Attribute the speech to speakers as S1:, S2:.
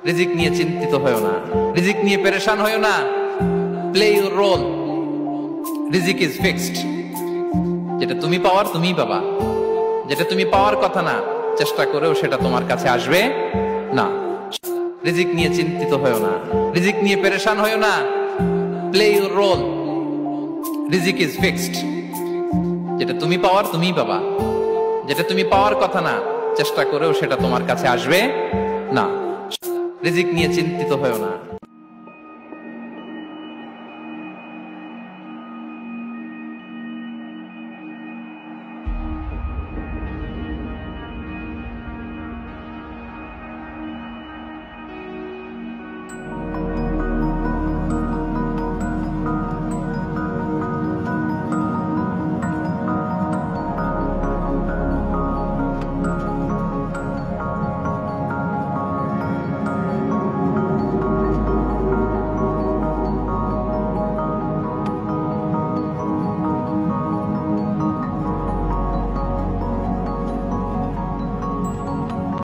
S1: রিজিক নিয়ে চিন্তিত হয়ো না, রিজিক নিয়ে পেরেশান হয়ো না। প্লে ইউর রোল, রিজিক ইজ ফিক্সড। যেটা তুমি পাওয়ার তুমিই পাবা, যেটা তুমি পাওয়ার কথা না চেষ্টা করেও সেটা তোমার কাছে আসবে না। রিজিক নিয়ে চিন্তিত হয়ো না, রিজিক নিয়ে পেরেশান হয়ো না। প্লে ইউর রোল, রিজিক ইজ ফিক্সড। যেটা তুমি পাওয়ার তুমিই পাবা, যেটা তুমি পাওয়ার কথা না চেষ্টা করেও সেটা তোমার কাছে আসবে না। রিজিক নিয়ে চিন্তিত হয়ো না।